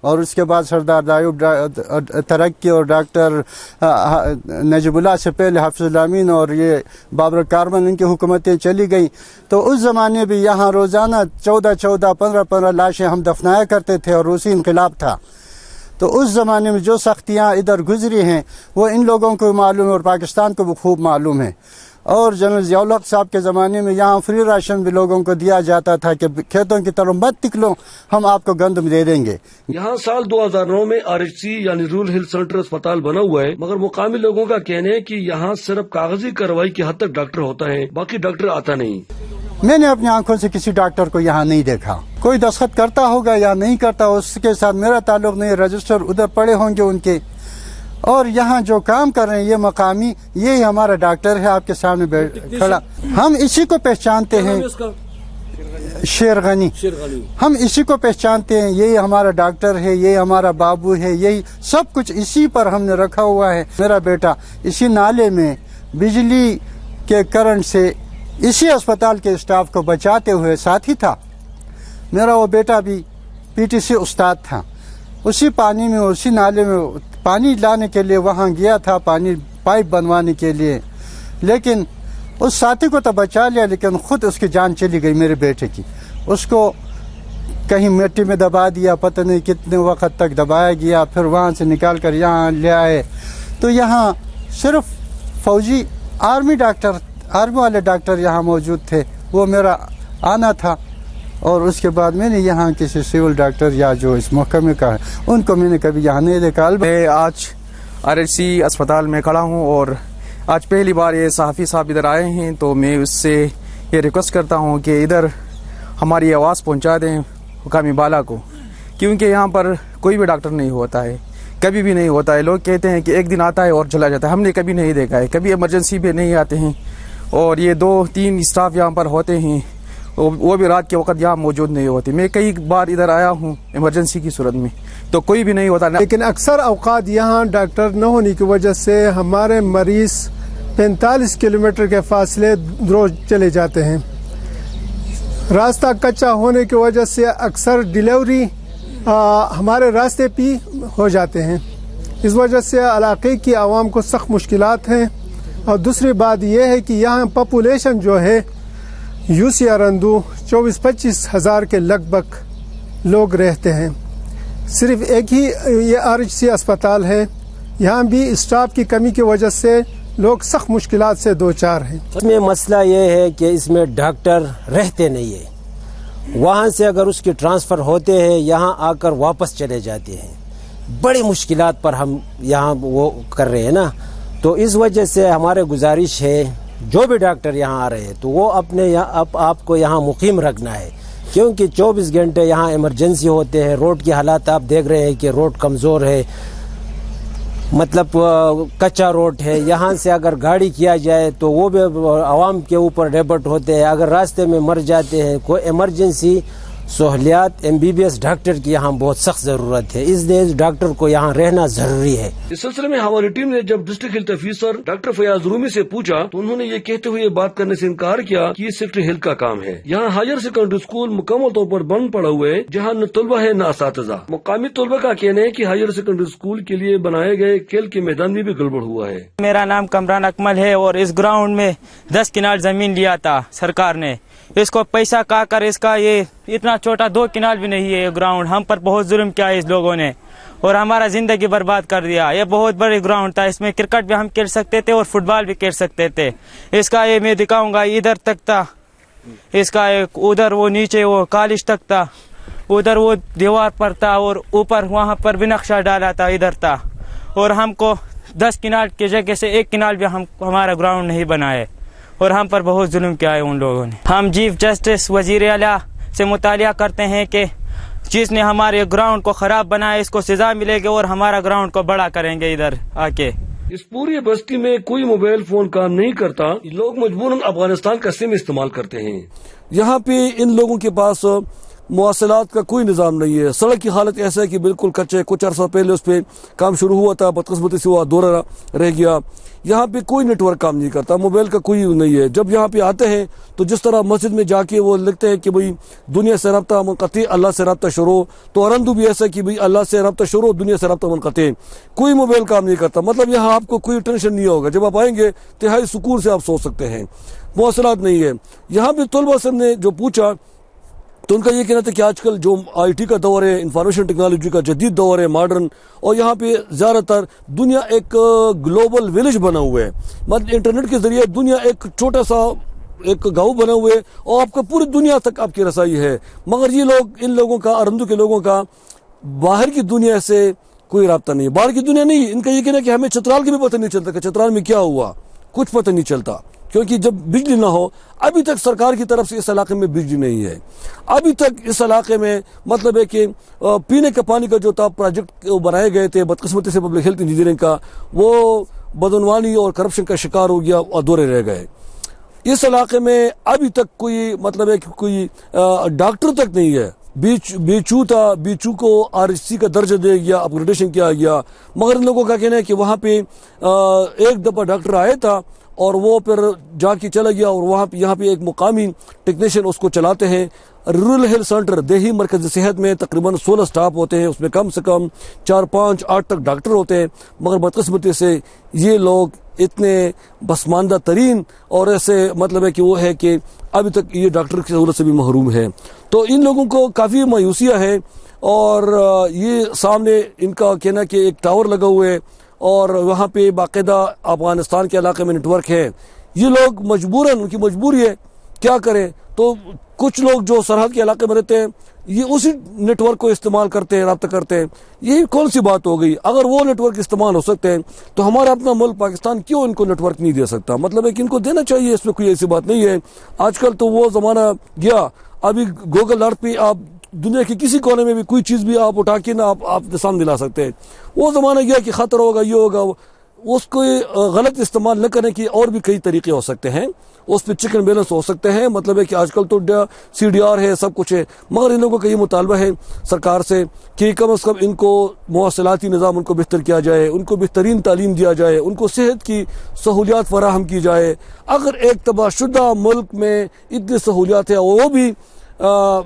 اور اس کے بعد سردار دایوب ترقی اور ڈاکٹر نجیب اللہ سے پہلے حافظ الامین اور یہ بابر کارمن ان کی حکومتیں چلی گئیں، تو اس زمانے بھی یہاں روزانہ 14 15 لاشیں ہم دفنایا کرتے تھے اور روسی انقلاب تھا۔ تو اس زمانے میں جو سختیاں ادھر گزری ہیں وہ ان لوگوں کو معلوم ہے اور پاکستان کو بھی خوب معلوم ہے۔ اور جنرل ضیاء الحق صاحب کے زمانے میں یہاں فری راشن بھی لوگوں کو دیا جاتا تھا کہ کھیتوں کی طرف مت نکلو، ہم آپ کو گندم دے دیں گے۔ یہاں سال 2009 میں RHC یعنی رورل ہیلتھ سینٹر اسپتال بنا ہوا ہے، مگر مقامی لوگوں کا کہنا ہے کہ یہاں صرف کاغذی کارروائی کی حد تک ڈاکٹر ہوتا ہے، باقی ڈاکٹر آتا نہیں۔ میں نے اپنی آنکھوں سے کسی ڈاکٹر کو یہاں نہیں دیکھا، کوئی دستخط کرتا ہوگا یا نہیں کرتا اس کے ساتھ میرا تعلق نہیں، رجسٹر ادھر پڑے ہوں گے ان کے۔ اور یہاں جو کام کر رہے ہیں یہ مقامی، یہی ہمارا ڈاکٹر ہے آپ کے سامنے کھڑا، ہم اسی کو پہچانتے ہیں، شیر غنی، ہم اسی کو پہچانتے ہیں، یہی ہمارا ڈاکٹر ہے، یہی ہمارا بابو ہے، یہی سب کچھ اسی پر ہم نے رکھا ہوا ہے۔ میرا بیٹا اسی نالے میں بجلی کے کرنٹ سے اسی اسپتال کے اسٹاف کو بچاتے ہوئے ساتھی تھا۔ میرا وہ بیٹا بھی PTC استاد تھا، اسی پانی میں اسی نالے میں پانی لانے کے لیے وہاں گیا تھا، پانی پائپ بنوانے کے لیے، لیکن اس ساتھی کو تو بچا لیا لیکن خود اس کی جان چلی گئی میرے بیٹے کی۔ اس کو کہیں مٹی میں دبا دیا، پتہ نہیں کتنے وقت تک دبایا گیا، پھر وہاں سے نکال کر یہاں لے آئے۔ تو یہاں صرف فوجی آرمی والے ڈاکٹر یہاں موجود تھے، وہ میرا آنا تھا، اور اس کے بعد میں نے یہاں کسی سول ڈاکٹر یا جو اس محکمے کا ہے ان کو میں نے کبھی یہاں نہیں دیکھا۔ میں آج RHC اسپتال میں کھڑا ہوں اور آج پہلی بار یہ صحافی صاحب ادھر آئے ہیں، تو میں اس سے یہ ریکویسٹ کرتا ہوں کہ ادھر ہماری آواز پہنچا دیں حکامی بالا کو، کیونکہ یہاں پر کوئی بھی ڈاکٹر نہیں ہوتا ہے، کبھی بھی نہیں ہوتا ہے۔ لوگ کہتے ہیں کہ ایک دن آتا ہے اور چلا جاتا ہے، ہم نے کبھی نہیں دیکھا ہے، کبھی ایمرجنسی پہ نہیں آتے ہیں، اور یہ 2-3 اسٹاف یہاں پر ہوتے ہیں، وہ بھی رات کے وقت یہاں موجود نہیں ہوتے۔ میں کئی بار ادھر آیا ہوں ایمرجنسی کی صورت میں، تو کوئی بھی نہیں ہوتا۔ لیکن اکثر اوقات یہاں ڈاکٹر نہ ہونے کی وجہ سے ہمارے مریض 45 کلومیٹر کے فاصلے روز چلے جاتے ہیں۔ راستہ کچا ہونے کی وجہ سے اکثر ڈیلیوری ہمارے راستے پہ ہو جاتے ہیں، اس وجہ سے علاقے کی عوام کو سخت مشکلات ہیں۔ اور دوسری بات یہ ہے کہ یہاں پاپولیشن جو ہے UC ارندو 24-25 ہزار کے لگ بھگ لوگ رہتے ہیں، صرف ایک ہی یہ RHC اسپتال ہے، یہاں بھی اسٹاف کی کمی کی وجہ سے لوگ سخت مشکلات سے دوچار ہیں۔ اس میں مسئلہ یہ ہے کہ اس میں ڈاکٹر رہتے نہیں ہیں، وہاں سے اگر اس کی ٹرانسفر ہوتے ہیں یہاں آ کر واپس چلے جاتے ہیں، بڑی مشکلات پر ہم یہاں وہ کر رہے ہیں نا، تو اس وجہ سے ہمارے گزارش ہے جو بھی ڈاکٹر یہاں آ رہے ہیں تو وہ اپنے آپ کو یہاں مقیم رکھنا ہے، کیونکہ 24 گھنٹے یہاں ایمرجنسی ہوتے ہیں۔ روڈ کی حالات آپ دیکھ رہے ہیں کہ روڈ کمزور ہے، مطلب کچا روڈ ہے، یہاں سے اگر گاڑی کیا جائے تو وہ بھی عوام کے اوپر ڈیبٹ ہوتے ہیں، اگر راستے میں مر جاتے ہیں۔ کوئی ایمرجنسی سہولیات MBBS ڈاکٹر کی یہاں بہت سخت ضرورت ہے، اس لیے ڈاکٹر کو یہاں رہنا ضروری ہے۔ اس سلسلے میں ہماری ٹیم نے جب district health officer doctor Fayaz Rumi سے پوچھا تو انہوں نے یہ کہتے ہوئے بات کرنے سے انکار کیا کہ یہ سیکٹری ہیلتھ کا کام ہے۔ یہاں ہائر سیکنڈری اسکول مکمل طور پر بند پڑا ہوا ہے، جہاں نہ طلبہ ہے نہ اساتذہ۔ مقامی طلبہ کا کہنا ہے کہ ہائر سیکنڈری اسکول کے لیے بنائے گئے کھیل کے میدان میں بھی گڑبڑ ہوا ہے۔ میرا نام کمران اکمل ہے اور اس گراؤنڈ میں 10 کنال زمین لیا تھا سرکار نے، اس کو پیسہ کا کر اس کا یہ اتنا چھوٹا 2 کنال بھی نہیں ہے یہ گراؤنڈ، ہم پر بہت ظلم کیا ہے اس لوگوں نے اور ہمارا زندگی برباد کر دیا۔ یہ بہت بڑی گراؤنڈ تھا، اس میں کرکٹ بھی ہم کھیل سکتے تھے اور فٹ بال بھی کھیل سکتے تھے۔ اس کا یہ میں دکھاؤں گا، ادھر تک تھا اس کا، ادھر وہ نیچے وہ کالج تک تھا، ادھر وہ دیوار پر تھا اور اوپر وہاں پر بھی نقشہ ڈالا تھا ادھر تھا، اور ہم کو 10 کنال کی جگہ سے 1 کنال بھی ہمارا گراؤنڈ نہیں بنائے اور ہم پر بہت ظلم کیا ہے ان لوگوں نے۔ ہم چیف جسٹس وزیر اعلیٰ سے مطالعہ کرتے ہیں کہ جس نے ہمارے گراؤنڈ کو خراب بنایا اس کو سزا ملے گی اور ہمارا گراؤنڈ کو بڑا کریں گے ادھر آ کے۔ اس پوری بستی میں کوئی موبائل فون کام نہیں کرتا، لوگ مجبوراً افغانستان کا سم استعمال کرتے ہیں۔ یہاں پہ ان لوگوں کے پاس مواصلات کا کوئی نظام نہیں ہے. سڑک کی حالت ایسا ہے کہ بالکل کچے. کچھ عرصہ پہلے اس پہ کام شروع ہوا تھا, بدقسمتی سے وہ ادھورا رہ گیا. یہاں پہ کوئی نیٹ ورک کام نہیں کرتا, موبائل کا کوئی نہیں ہے. جب یہاں پہ آتے ہیں تو جس طرح مسجد میں جا کے وہ لکھتے ہیں کہ بھئی دنیا سے رابطہ منقطع, اللہ سے رابطہ شروع, تو ارندو بھی ایسا ہے کہ بھئی اللہ سے رابطہ شروع, دنیا سے رابطہ منقطع. کوئی موبائل کام نہیں کرتا. مطلب یہاں آپ کو کوئی ٹینشن نہیں ہوگا. جب آپ آئیں گے تہائی سکون سے آپ سو سکتے ہیں. مواصلات نہیں ہے. یہاں پہ طلبہ سے نے جو پوچھا تو ان کا یہ کہنا تھا کہ آج کل جو آئی ٹی کا دور ہے, انفارمیشن ٹیکنالوجی کا جدید دور ہے, ماڈرن, اور یہاں پہ زیادہ تر دنیا ایک گلوبل ویلیج بنا ہوا ہے. مطلب انٹرنیٹ کے ذریعے دنیا ایک چھوٹا سا ایک گاؤں بنا ہوئے اور آپ کا پوری دنیا تک آپ کی رسائی ہے. مگر یہ لوگ, ان لوگوں کا, ارندو کے لوگوں کا باہر کی دنیا سے کوئی رابطہ نہیں ہے. باہر کی دنیا نہیں. ان کا یہ کہنا ہے کہ ہمیں چترال کا بھی پتہ نہیں چلتا کہ چترال میں کیا ہوا, کچھ پتہ نہیں چلتا, کیونکہ جب بجلی نہ ہو, ابھی تک سرکار کی طرف سے اس علاقے میں بجلی نہیں ہے. ابھی تک اس علاقے میں مطلب ہے کہ پینے کے پانی کا جو تھا پروجیکٹ بنائے گئے تھے, بدقسمتی سے پبلک ہیلتھ انجینئرنگ کا, وہ بدعنوانی اور کرپشن کا شکار ہو گیا اور ادھورے رہ گئے. اس علاقے میں ابھی تک کوئی مطلب ہے کہ کوئی ڈاکٹر تک نہیں ہے. بیچو تھا, بیچو کو RHC کا درجہ دیا گیا, اپگریڈیشن کیا گیا, مگر ان لوگوں کا کہنا ہے کہ وہاں پہ ایک دفعہ ڈاکٹر آیا تھا اور وہ پھر جا کے چلا گیا, اور وہاں یہاں پہ ایک مقامی ٹیکنیشین اس کو چلاتے ہیں. رورل ہیلتھ سینٹر, دیہی مرکز صحت میں تقریباً 16 سٹاف ہوتے ہیں, اس میں کم سے کم 4, 5, 8 تک ڈاکٹر ہوتے ہیں. مگر بدقسمتی سے یہ لوگ اتنے پسماندہ ترین اور ایسے مطلب ہے کہ وہ ہے کہ ابھی تک یہ ڈاکٹر کی سہولت سے بھی محروم ہے. تو ان لوگوں کو کافی مایوسیاں ہے. اور یہ سامنے ان کا کہنا کہ ایک ٹاور لگا ہوئے ہے اور وہاں پہ باقاعدہ افغانستان کے علاقے میں نیٹ ورک ہے. یہ لوگ مجبوراً, ان کی مجبوری ہے, کیا کریں. تو کچھ لوگ جو سرحد کے علاقے میں رہتے ہیں یہ اسی نیٹ ورک کو استعمال کرتے ہیں, رابطہ کرتے ہیں. یہ کون سی بات ہو گئی؟ اگر وہ نیٹ ورک استعمال ہو سکتے ہیں تو ہمارا اپنا ملک پاکستان کیوں ان کو نیٹ ورک نہیں دے سکتا؟ مطلب ہے کہ ان کو دینا چاہیے, اس میں کوئی ایسی بات نہیں ہے. آج کل تو وہ زمانہ گیا. ابھی گوگل ارتھ پہ آپ دنیا کے کسی کونے میں بھی کوئی چیز بھی آپ اٹھا کے نہ آپ سامنے لا سکتے ہیں. وہ زمانہ گیا کہ خطر ہوگا, یہ ہوگا. اس کو غلط استعمال نہ کرنے کے اور بھی کئی طریقے ہو سکتے ہیں, اس پہ چیک اینڈ بیلنس ہو سکتے ہیں. مطلب ہے کہ آج کل تو CDR ہے, سب کچھ ہے. مگر ان لوگوں کا یہ مطالبہ ہے سرکار سے کہ کم از کم ان کو مواصلاتی نظام ان کو بہتر کیا جائے, ان کو بہترین تعلیم دیا جائے, ان کو صحت کی سہولیات فراہم کی جائے. اگر ایک تباہ شدہ ملک میں اتنی سہولیات ہیں, وہ بھی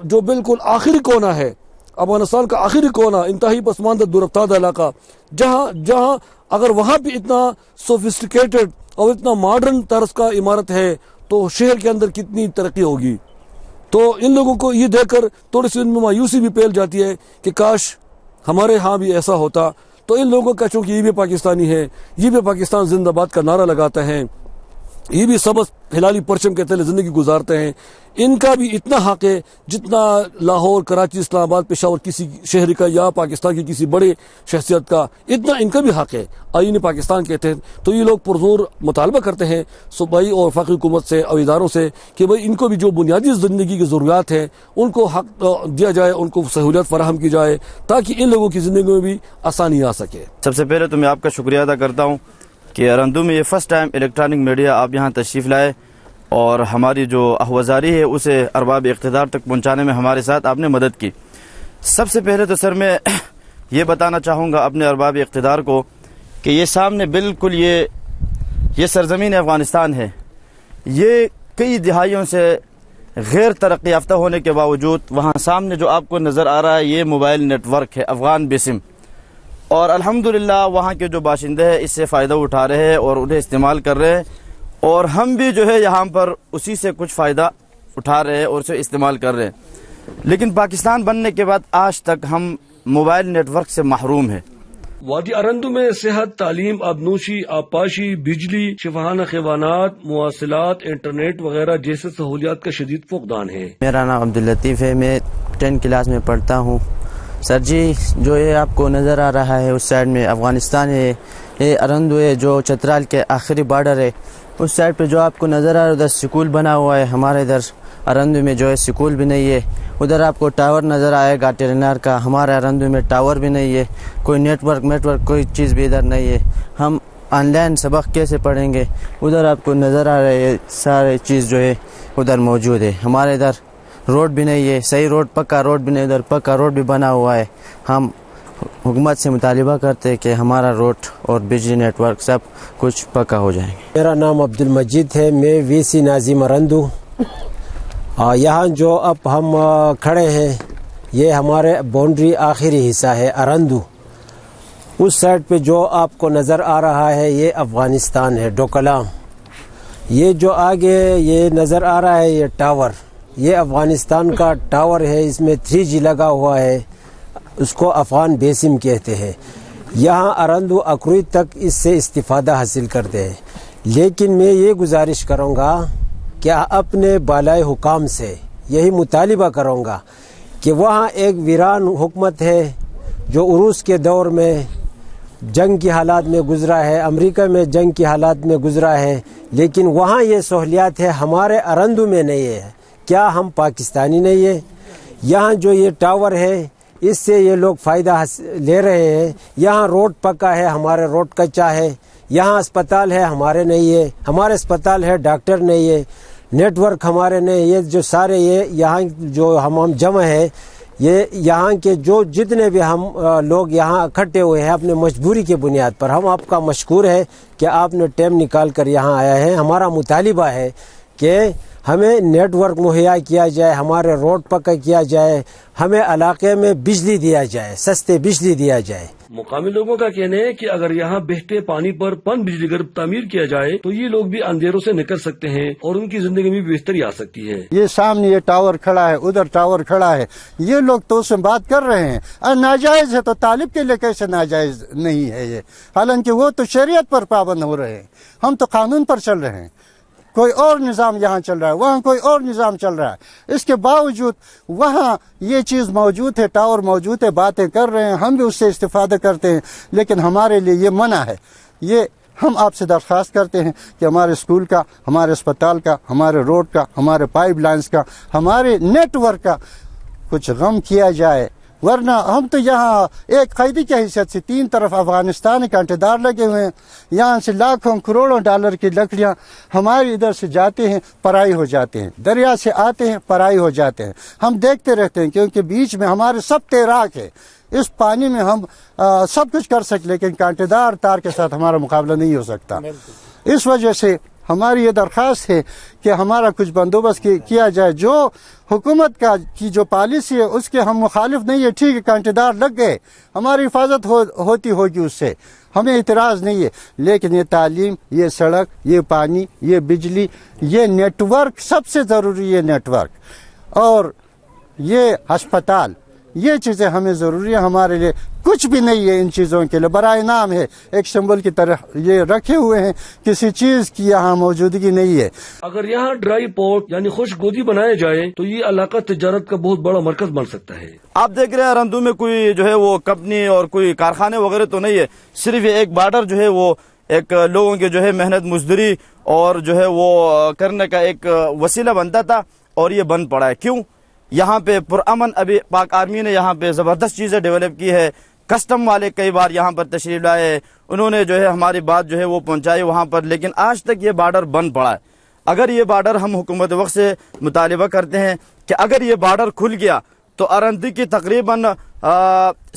جو بالکل آخری کونا ہے, افغانستان کا آخری کونا, انتہائی پسماندہ دور علاقہ, جہاں اگر وہاں بھی اتنا سوفسٹیکیٹڈ اور اتنا ماڈرن طرز کا عمارت ہے تو شہر کے اندر کتنی ترقی ہوگی. تو ان لوگوں کو یہ دیکھ کر تھوڑی سی ان میں مایوسی بھی پھیل جاتی ہے کہ کاش ہمارے ہاں بھی ایسا ہوتا. تو ان لوگوں کا چونکہ یہ بھی پاکستانی ہے, یہ بھی پاکستان زندہ باد کا نعرہ لگاتا ہے, یہ بھی سبز ہلالی پرچم کے تلے زندگی گزارتے ہیں, ان کا بھی اتنا حق ہے جتنا لاہور, کراچی, اسلام آباد, پشاور کسی شہر کا یا پاکستان کی کسی بڑے شخصیت کا, اتنا ان کا بھی حق ہے آئین پاکستان کے تحت. تو یہ لوگ پرزور مطالبہ کرتے ہیں صوبائی اور وفاقی حکومت سے اور اداروں سے کہ بھئی ان کو بھی جو بنیادی زندگی کی ضروریات ہیں ان کو حق دیا جائے, ان کو سہولیات فراہم کی جائے تاکہ ان لوگوں کی زندگی میں بھی آسانی آ سکے. سب سے پہلے تو میں آپ کا شکریہ ادا کرتا ہوں کہ ارندو میں یہ فرسٹ ٹائم الیکٹرانک میڈیا آپ یہاں تشریف لائے اور ہماری جو احوازاری ہے اسے ارباب اقتدار تک پہنچانے میں ہمارے ساتھ آپ نے مدد کی. سب سے پہلے تو سر میں یہ بتانا چاہوں گا اپنے ارباب اقتدار کو کہ یہ سامنے بالکل یہ سرزمین افغانستان ہے. یہ کئی دہائیوں سے غیر ترقی یافتہ ہونے کے باوجود وہاں سامنے جو آپ کو نظر آ رہا ہے یہ موبائل نیٹ ورک ہے افغان بسم, اور الحمدللہ وہاں کے جو باشندے ہیں اس سے فائدہ اٹھا رہے ہیں اور انہیں استعمال کر رہے ہیں, اور ہم بھی جو ہے یہاں پر اسی سے کچھ فائدہ اٹھا رہے ہیں اور اسے استعمال کر رہے ہیں. لیکن پاکستان بننے کے بعد آج تک ہم موبائل نیٹ ورک سے محروم ہیں. وادی ارندو میں صحت, تعلیم, آبنوشی, آبپاشی, بجلی, شفاہانہ خیوانات, مواصلات, انٹرنیٹ وغیرہ جیسے سہولیات کا شدید فقدان ہے. میرا نام عبداللطیف ہے, میں 10 کلاس میں پڑھتا ہوں. سر جی جو یہ آپ کو نظر آ رہا ہے اس سائڈ میں افغانستان ہے, یہ ارندو ہے جو چترال کے آخری بارڈر ہے. اس سائڈ پہ جو آپ کو نظر آ رہا ہے ادھر سکول بنا ہوا ہے. ہمارے ادھر ارندو میں جو ہے سکول بھی نہیں ہے. ادھر آپ کو ٹاور نظر آئے گا ٹیرینار کا, ہمارے ارندو میں ٹاور بھی نہیں ہے, کوئی نیٹ ورک کوئی چیز بھی ادھر نہیں ہے. ہم آن لائن سبق کیسے پڑھیں گے؟ ادھر آپ کو نظر آ رہا ہے سارے چیز جو ہے ادھر موجود ہے. ہمارے ادھر روڈ بھی نہیں ہے صحیح روڈ، پکا روڈ بھی نہیں، ادھر پکا روڈ بھی بنا ہوا ہے. ہم حکومت سے مطالبہ کرتے ہیں کہ ہمارا روڈ اور بجلی نیٹ ورک سب کچھ پکا ہو جائیں گے. میرا نام عبد المجید ہے، میں وی سی ناظم ارندو. یہاں جو اب ہم کھڑے ہیں یہ ہمارے باؤنڈری آخری حصہ ہے ارندو. اس سائڈ پہ جو آپ کو نظر آ رہا ہے یہ افغانستان ہے، ڈوکلام. یہ جو آگے یہ نظر آ رہا ہے یہ ٹاور، یہ افغانستان کا ٹاور ہے، اس میں 3G لگا ہوا ہے، اس کو افغان بیسم کہتے ہیں. یہاں ارندو اکروئی تک اس سے استفادہ حاصل کرتے ہیں. لیکن میں یہ گزارش کروں گا کہ اپنے بالائے حکام سے یہی مطالبہ کروں گا کہ وہاں ایک ویران حکومت ہے جو عروس کے دور میں جنگ کی حالات میں گزرا ہے، امریکہ میں جنگ کی حالات میں گزرا ہے، لیکن وہاں یہ سہولیات ہے، ہمارے ارندو میں نہیں ہے. کیا ہم پاکستانی نہیں ہے؟ یہاں جو یہ ٹاور ہے اس سے یہ لوگ فائدہ لے رہے ہیں. یہاں روڈ پکا ہے، ہمارے روڈ کچا ہے. یہاں اسپتال ہے، ہمارے نہیں ہے. ہمارے اسپتال ہے، ڈاکٹر نہیں ہے. نیٹ ورک ہمارے نہیں. یہ جو سارے یہ یہاں جو ہم جمع ہے، یہ یہاں کے جو جتنے بھی ہم لوگ یہاں اکٹھے ہوئے ہیں اپنے مجبوری کے بنیاد پر، ہم آپ کا مشکور ہے کہ آپ نے ٹائم نکال کر یہاں آیا ہے. ہمارا مطالبہ ہے کہ ہمیں نیٹ ورک مہیا کیا جائے، ہمارے روڈ پکا کیا جائے، ہمیں علاقے میں بجلی دیا جائے، سستے بجلی دیا جائے. مقامی لوگوں کا کہنا ہے کہ اگر یہاں بہتے پانی پر پن بجلی گھر تعمیر کیا جائے تو یہ لوگ بھی اندھیروں سے نکل سکتے ہیں اور ان کی زندگی میں بہتری آ سکتی ہے. یہ سامنے یہ ٹاور کھڑا ہے، ادھر ٹاور کھڑا ہے، یہ لوگ تو اس سے بات کر رہے ہیں اور ناجائز ہے تو طالب کے لیے کیسے ناجائز نہیں ہے یہ؟ حالانکہ وہ تو شریعت پر پابند ہو رہے ہیں، ہم تو قانون پر چل رہے ہیں. کوئی اور نظام یہاں چل رہا ہے، وہاں کوئی اور نظام چل رہا ہے. اس کے باوجود وہاں یہ چیز موجود ہے، ٹاور موجود ہے، باتیں کر رہے ہیں، ہم بھی اس سے استفادہ کرتے ہیں، لیکن ہمارے لیے یہ منع ہے. یہ ہم آپ سے درخواست کرتے ہیں کہ ہمارے اسکول کا، ہمارے اسپتال کا، ہمارے روڈ کا، ہمارے پائپ لائنز کا، ہمارے نیٹ ورک کا کچھ غم کیا جائے. ورنہ ہم تو یہاں ایک قیدی کی حیثیت سے 3 طرف افغانستان کانٹے دار لگے ہوئے ہیں. یہاں سے لاکھوں کروڑوں ڈالر کی لکڑیاں ہمارے ادھر سے جاتے ہیں، پرائی ہو جاتے ہیں، دریا سے آتے ہیں، پرائی ہو جاتے ہیں. ہم دیکھتے رہتے ہیں کیونکہ بیچ میں ہمارے سب تیراک ہے. اس پانی میں ہم سب کچھ کر سکتے، لیکن کانٹے دار تار کے ساتھ ہمارا مقابلہ نہیں ہو سکتا. اس وجہ سے ہماری یہ درخواست ہے کہ ہمارا کچھ بندوبست کیا جائے. جو حکومت کی جو پالیسی ہے اس کے ہم مخالف نہیں ہے. ٹھیک ہے، کانٹے دار لگ گئے، ہماری حفاظت ہوتی ہوگی، اس سے ہمیں اعتراض نہیں ہے. لیکن یہ تعلیم، یہ سڑک، یہ پانی، یہ بجلی، یہ نیٹ ورک سب سے ضروری ہے. نیٹ ورک اور یہ ہسپتال، یہ چیزیں ہمیں ضروری ہے. ہمارے لیے کچھ بھی نہیں ہے ان چیزوں کے لیے، برائے نام ہے، ایک سمبل کی طرح یہ رکھے ہوئے ہیں. کسی چیز کی یہاں موجودگی نہیں ہے. اگر یہاں ڈرائی پورٹ یعنی خشک گودی بنایا جائے تو یہ علاقہ تجارت کا بہت بڑا مرکز بن سکتا ہے. آپ دیکھ رہے ہیں ارندو میں کوئی جو ہے وہ کمپنی اور کوئی کارخانے وغیرہ تو نہیں ہے. صرف ایک بارڈر جو ہے وہ ایک لوگوں کے جو ہے محنت مزدوری اور جو ہے وہ کرنے کا ایک وسیلہ بنتا تھا، اور یہ بند پڑا ہے. کیوں؟ یہاں پہ پرامن ابھی پاک آرمی نے یہاں پہ زبردست چیزیں ڈیولپ کی ہے. کسٹم والے کئی بار یہاں پر تشریف لائے، انہوں نے جو ہے ہماری بات جو ہے وہ پہنچائی وہاں پر، لیکن آج تک یہ بارڈر بند پڑا ہے. اگر یہ بارڈر، ہم حکومت وقت سے مطالبہ کرتے ہیں کہ اگر یہ بارڈر کھل گیا تو ارندی کی تقریباً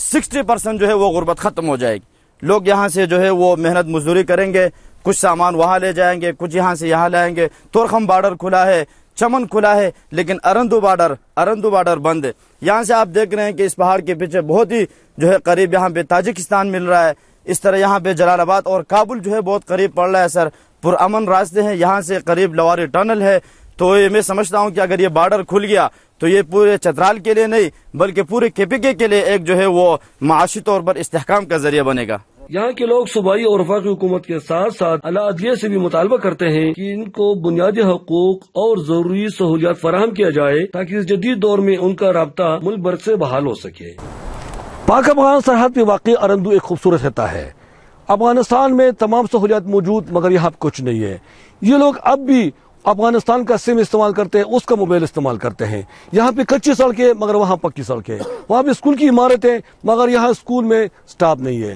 60% جو ہے وہ غربت ختم ہو جائے گی. لوگ یہاں سے جو ہے وہ محنت مزدوری کریں گے، کچھ سامان وہاں لے جائیں گے، کچھ یہاں سے یہاں لائیں گے. تورخم بارڈر کھلا ہے، چمن کھلا ہے، لیکن ارندو بارڈر بند ہے. یہاں سے آپ دیکھ رہے ہیں کہ اس پہاڑ کے پیچھے بہت ہی جو ہے قریب یہاں پہ تاجکستان مل رہا ہے. اس طرح یہاں پہ جلال آباد اور کابل جو ہے بہت قریب پڑ رہا ہے. سر پرامن راستے ہیں، یہاں سے قریب لواری ٹنل ہے. تو یہ میں سمجھتا ہوں کہ اگر یہ بارڈر کھل گیا تو یہ پورے چترال کے لیے نہیں بلکہ پورے KPK کے لیے ایک جو ہے وہ معاشی طور پر استحکام کا ذریعہ بنے گا. یہاں کے لوگ صوبائی اور وفاقی حکومت کے ساتھ ساتھ اعلیٰ عدلیہ سے بھی مطالبہ کرتے ہیں کہ ان کو بنیادی حقوق اور ضروری سہولیات فراہم کیا جائے تاکہ اس جدید دور میں ان کا رابطہ ملک بھر سے بحال ہو سکے. پاک افغان سرحد پہ واقع ارندو ایک خوبصورت خطہ ہے. افغانستان میں تمام سہولیات موجود مگر یہاں کچھ نہیں ہے. یہ لوگ اب بھی افغانستان کا سم استعمال کرتے ہیں، اس کا موبائل استعمال کرتے ہیں. یہاں پہ کچی سڑکیں مگر وہاں پکی سڑکیں، وہاں پہ اسکول کی عمارتیں مگر یہاں اسکول میں سٹاف نہیں ہے.